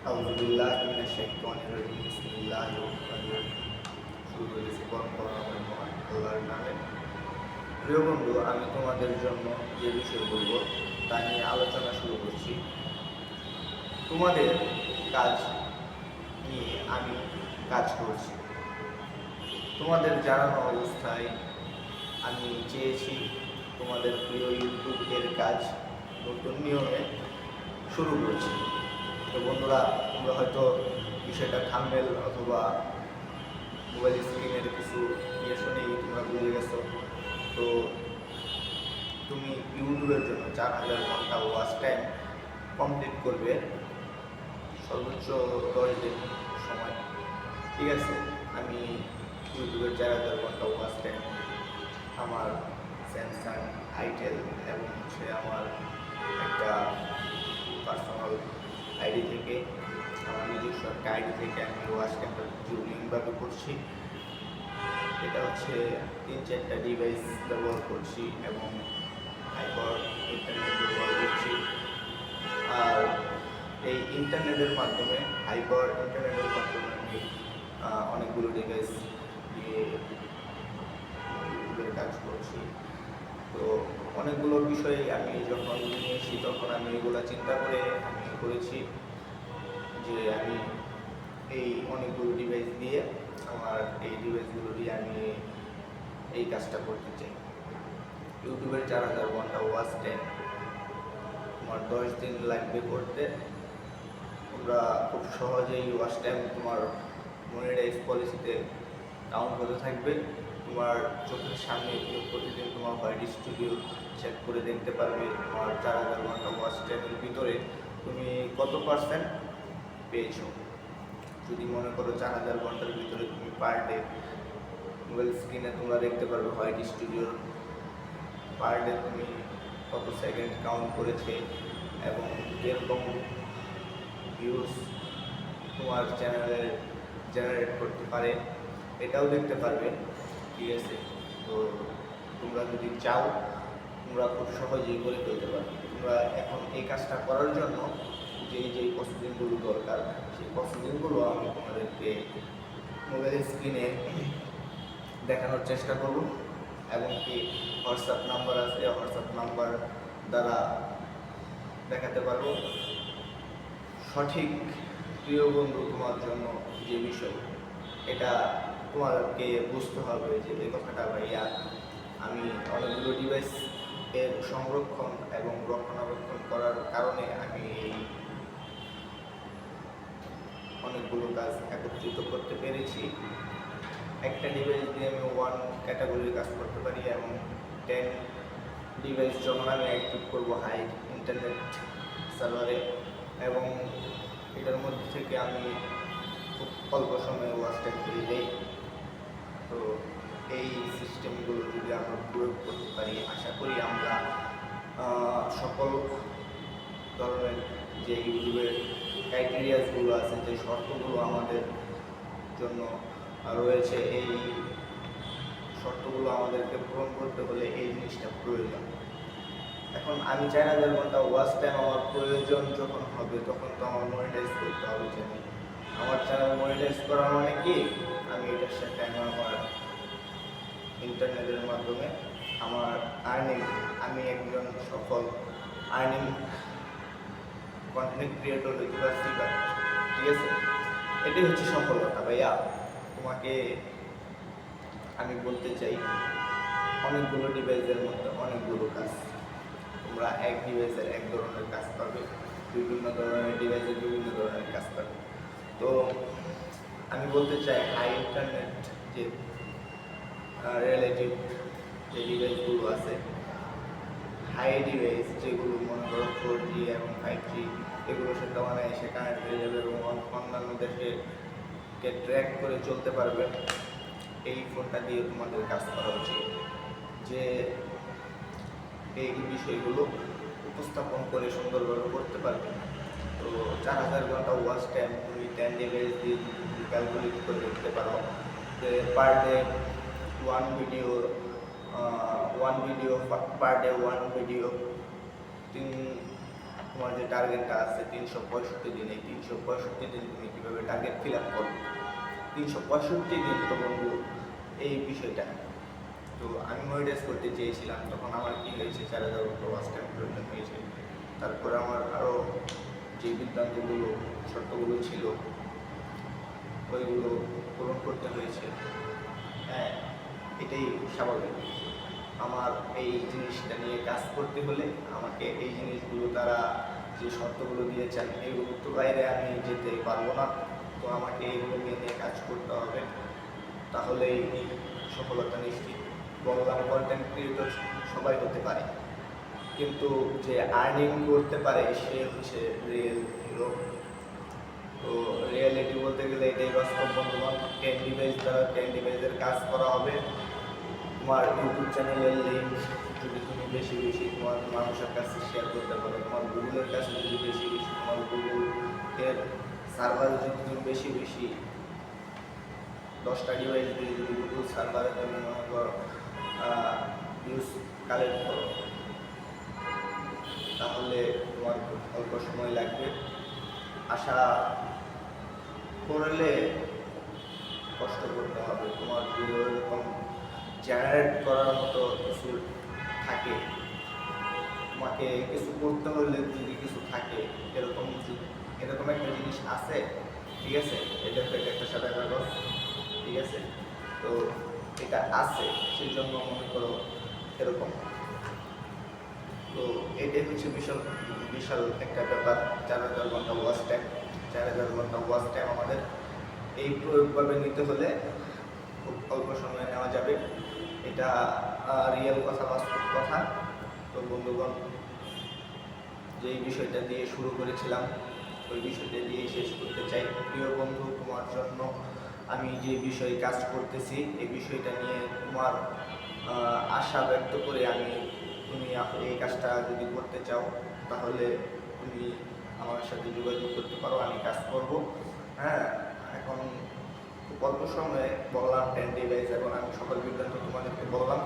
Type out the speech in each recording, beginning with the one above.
আউযুবিল্লাহি মিনাশ শাইতানির রাজিম। বিসমিল্লাহির রহমানির রহিম। শুরু করেছি পরম মহান আল্লাহর নামে। প্রিয় বন্ধু, আমি তোমাদের জন্য যে বিষয় বলবো তা নিয়ে আলোচনা শুরু করছি। তোমাদের কাজ নিয়ে আমি কাজ করছি। তোমাদের জানানো অবস্থায় আমি চেয়েছি তোমাদের প্রিয় ইউটিউবের কাজ নতুন নিয়মে শুরু করছি। তো বন্ধুরা, তোমরা হয়তো বিষয়টা থাম্বনেল অথবা মোবাইল স্ক্রিনের কিছু শুনেই তোমরা বুঝে গেছো। তো তুমি ইউটিউবের জন্য 4000 ঘন্টা ওয়াচ টাইম কমপ্লিট করবে সর্বোচ্চ 10 দিন সময়। ঠিক আছে, আমি ইউটিউবের 4000 ঘন্টা ওয়াচ টাইম আমার স্যামসাং আইটেল এবং আমার একটা পার্সোনাল আইডি থেকে, আমার নিজস্ব একটা আইডি থেকে আমি ওয়াচ টাইমটা জুনিংভাবে করছি। এটা হচ্ছে 3-4টা ডিভাইস ব্যবহার করছি এবং হাইপার ইন্টারনেট ব্যবহার করছি। আর এই ইন্টারনেটের মাধ্যমে আমি অনেকগুলো ডিভাইস দিয়ে ইউটিউবের কাজ করছি। তো অনেকগুলো বিষয় আমি যখন নিয়েছি তখন আমি এগুলো চিন্তা করে আমি করেছি যে আমি এই অনেকগুলো ডিভাইস দিয়ে আমি এই কাজটা করতে চাই। ইউটিউবের 4000 ঘন্টা ওয়াচ টাইম তোমার 10 দিন লাগবে করতে। তোমরা খুব সহজেই ওয়াচ টাইম তোমার মনিটাইজ পলিসিতে কাউন্ট হতে থাকবে। তোমার চোখের সামনে তুমি প্রতিদিন তোমার হোয়াইট স্টুডিও চেক করে দেখতে পারবে তোমার 4000 ঘন্টা ওয়াচ টাইমের ভিতরে তুমি কত পার্সেন্ট পেয়েছো। যদি মনে করো 4000 ঘন্টার ভিতরে তুমি পার ডে মোবাইল স্ক্রিনে তোমরা দেখতে পারবে হোয়াইট স্টুডিওর পার ডে তুমি কত সেকেন্ড কাউন্ট করেছে এবং এরকম ভিউজ তোমার চ্যানেলে জেনারেট করতে পারে, এটাও দেখতে পারবে। ঠিক আছে, তো তোমরা যদি চাও তোমরা খুব সহজেই করে ফেলতে পারবে। তোমরা এখন এই কাজটা করার জন্য যেই প্রসেসিংগুলো দরকার সেই প্রসেসিংগুলো আমি তোমাদেরকে মোবাইল স্ক্রিনে দেখানোর চেষ্টা করব এবং কি হোয়াটসঅ্যাপ নাম্বার আছে, হোয়াটসঅ্যাপ নাম্বার দ্বারা দেখাতে পারবো। সঠিক প্রিয় বন্ধু, তোমার জন্য যে বিষয় এটা তোমাকে বুঝতে হবে যে এই কথাটা ভাইয়া আমি অনেকগুলো ডিভাইস এর সংরক্ষণ এবং রক্ষণাবেক্ষণ করার কারণে আমি এই অনেকগুলো কাজ একত্রিত করতে পেরেছি। একটা ডিভাইস দিয়ে আমি 1 ক্যাটাগরির কাজ করতে পারি এবং 10 ডিভাইস যখন আমি অ্যাক্টিভ করবো হাই ইন্টারনেট সার্ভারে এবং এটার মধ্যে থেকে আমি খুব অল্প সময়ে ওয়াচ টাইম পেয়ে যাই। তো এই সিস্টেমগুলো যদি আমরা প্রয়োগ করতে পারি, আশা করি আমরা সকল ধরনের যে ইউটিউবের ক্রাইটেরিয়াসগুলো আছে, যে শর্তগুলো আমাদের জন্য রয়েছে, এই শর্তগুলো আমাদেরকে পূরণ করতে হলে এই জিনিসটা প্রয়োজন। এখন আমি 4000 ঘন্টা ওয়াচ টাইম আমার প্রয়োজন যখন হবে তখন তো আমার মনিটাইজ করতে হবে। যে আমার চ্যানেল মনিটাইজ করা মানে কি, আমি এটার সাথে আমার ইন্টারনেটের মাধ্যমে আমার আমি একজন সফল আর্নিং কন্টেন্ট ক্রিয়েটর হইতে পারছি। ঠিক আছে, এটাই হচ্ছে সফলতা ভাইয়া। তোমাকে আমি বলতে চাই, অনেকগুলো ডিভাইসের মধ্যে অনেকগুলো কাজ, তোমরা এক ডিভাইসের এক ধরনের কাজ পাবে, বিভিন্ন ধরনের ডিভাইসের বিভিন্ন ধরনের কাজ পাবে। তো আমি বলতে চাই হাই ইন্টারনেট যে রিলেটিভ যে ডিভাইসগুলো আছে, হাই ডিভাইস যেগুলো মনে করো 4G এবং 5G, এগুলোর সাথে অনায়াসে কানেক্ট হয়ে যাবে এবং অন্যান্য দেশকে ট্র্যাক করে চলতে পারবে। এই ফোনটা দিয়ে তোমাদের কাজ করা উচিত যে এই বিষয়গুলো উপস্থাপন করে সুন্দরভাবে করতে পারবে। তো 4000 ঘন্টা ওয়াচ টাইম তুমি 10 ডিভাইস দিয়ে ক্যালকুলেট করে দেখতে পারো যে per day one video per day one video তোমার যে টার্গেটটা আছে 365 দিন, এই 365 দিন তুমি কীভাবে টার্গেট ফিল আপ করবে, 365 দিন তো বন্ধু এই বিষয়টা। তো আমি মনিটাইজ করতে চেয়েছিলাম, তখন আমার কী হয়েছে 4000 ওয়াচ টাইম প্রয়োজন হয়েছে। তারপরে আমার আরও যে বিদ্যান্তগুলো শর্তগুলো ছিল ওইগুলো পূরণ করতে হয়েছে। হ্যাঁ, এটাই স্বাভাবিক। আমার এই জিনিসটা নিয়ে কাজ করতে হলে আমাকে এই জিনিসগুলো তারা যে শর্তগুলো দিয়েছেন এগুলো তো বাইরে আমি যেতে পারবো না। তো আমাকে এগুলো নিয়ে কাজ করতে হবে, তাহলেই সফলতা নিশ্চিত। বললাম কন্টেন্ট ক্রিয়েটর সবাই হতে পারে, কিন্তু যে আর্নিং করতে পারে সে হচ্ছে রিয়েল হিরো। তো রিয়েলিটি বলতে গেলে এটাই বাস্তব বন্ধুবান। 10 ডিভাইস দ্বারা 10 ডিভাইসের কাজ করা হবে। তোমার ইউটিউব চ্যানেলের লিঙ্ক যদি তুমি বেশি বেশি তোমার মানুষের কাছে শেয়ার করতে পারো, তোমার গুগলের কাছে যদি বেশি বেশি তোমার গুগলের সার্ভারে যদি তুমি বেশি বেশি 10টা ডিভাইস দিয়ে যদি গুগল সার্ভারের জন্য মনে করো নিউজ কালেক্ট করো, তাহলে তোমার অল্প সময় লাগবে। আশা করলে কষ্ট করতে হবে। তোমার যদি ওইরকম জেনারেট করার মতো কিছু থাকে, তোমাকে কিছু করতে হলে যদি কিছু থাকে, এরকম একটা জিনিস আছে, ঠিক আছে, এটা একটা সাদা কাগজ, ঠিক আছে, তো এটা আছে সেই জন্য মনে করো এরকম। তো এটাই হচ্ছে বিশাল বিশাল একটা ব্যাপার। 4000 ঘন্টা ওয়াচ টাইম, 4000 ঘন্টা ওয়াচ টাইম আমাদের এই প্রয়োগভাবে নিতে হলে খুব অল্প সময়ে নেওয়া যাবে। এটা রিয়েল কথা, বাস্তব কথা। তো বন্ধুগণ, যেই বিষয়টা দিয়ে শুরু করেছিলাম ওই বিষয়টা দিয়ে শেষ করতে চাই। প্রিয় বন্ধু, তোমার জন্য আমি যে বিষয়ে কাজ করতেছি এই বিষয়টা নিয়ে তোমার আশা ব্যক্ত করে তুমি এই কাজটা যদি করতে চাও তাহলে তুমি আমার সাথে যোগাযোগ করতে পারো, আমি কাজ করব। হ্যাঁ, এখন খুব অল্প সময়ে বললাম 10 ডিভাইস, এখন আমি সকল বিজ্ঞান তোমাদেরকে বললাম।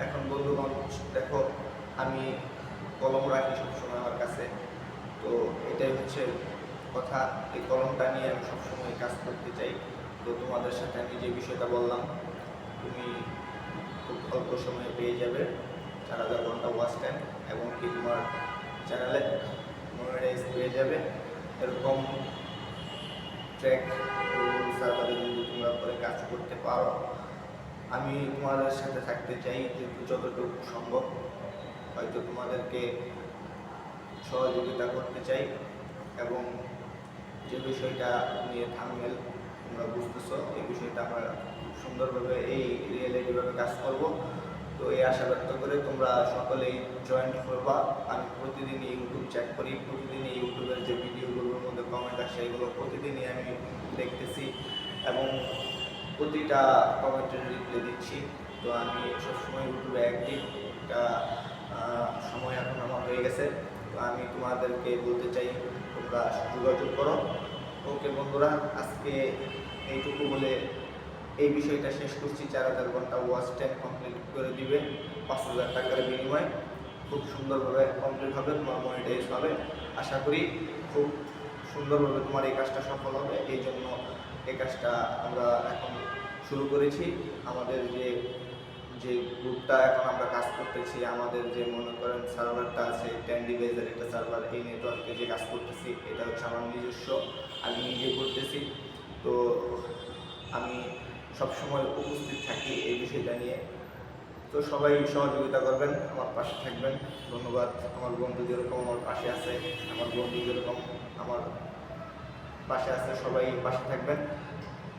এখন বন্ধুগণ দেখো, আমি কলম রাখি সবসময় আমার কাছে, তো এটাই হচ্ছে কথা। এই কলমটা নিয়ে আমি সবসময় কাজ করতে চাই। তো তোমাদের সাথে আমি যে বিষয়টা বললাম তুমি খুব অল্প সময়ে পেয়ে যাবে 4000 ঘন্টা ওয়াচ টাইম, এবং কি তোমার চ্যানেলে মনিটাইজ পেয়ে যাবে। এরকম ট্র্যাক গুগল সার্ভারে যদি তোমরা করে কাজ করতে পারো, আমি তোমাদের সাথে থাকতে চাই যতটুকু সম্ভব। হয়তো তোমাদেরকে সহযোগিতা করতে চাই, এবং যে বিষয়টা নিয়ে থাম্বনেল তোমরা বুঝতেছো এই বিষয়টা আমরা খুব সুন্দরভাবে এই রিয়েলিটিভাবে কাজ করব। তো এই আশা ব্যক্ত করে তোমরা সকলেই জয়েন্ট করবা। আমি প্রতিদিন ইউটিউব চেক করি, প্রতিদিন ইউটিউবের যে ভিডিওগুলোর মধ্যে কমেন্ট আসে এগুলো প্রতিদিনই আমি দেখতেছি এবং প্রতিটা কমেন্টের রিপ্লাই দিচ্ছি। তো আমি সবসময় ইউটিউবে অ্যাক্টিভ, একটা সময় এখন আমার হয়ে গেছে। তো আমি তোমাদেরকে বলতে চাই তোমরা যোগাযোগ করো। ওকে বন্ধুরা, আজকে এইটুকু বলে এই বিষয়টা শেষ করছি। 4000 ঘন্টা ওয়াচ টাইম কমপ্লিট করে দিবে 5000 টাকার বিনিময়ে। খুব সুন্দরভাবে কমপ্লিট হবে, তোমার মনিটাইজ হবে। আশা করি খুব সুন্দরভাবে তোমার এই কাজটা সফল হবে। এই জন্য এই কাজটা আমরা এখন শুরু করেছি। আমাদের যে গ্রুপটা এখন আমরা কাজ করতেছি, আমাদের যে মনে করেন সার্ভারটা আছে 10 ডিভাইসের একটা সার্ভার, এই নেটওয়ার্কে যে কাজ করতেছি এটা হচ্ছে আমার নিজস্ব, আমি নিজে করতেছি। তো আমি সবসময় উপস্থিত থাকি এই বিষয়টা নিয়ে। তো সবাই সহযোগিতা করবেন, আমার পাশে থাকবেন। ধন্যবাদ। আমার বন্ধু যেরকম আমার পাশে আছে, আমার বন্ধু যেরকম আমার পাশে আছে, সবাই পাশে থাকবেন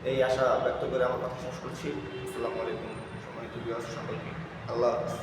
এই আশা ব্যক্ত করে আমার কথা শেষ করছি। আসসালামু আলাইকুম সম্মানিত ভিউয়ার্স সকলকে। আল্লাহ হাফেজ।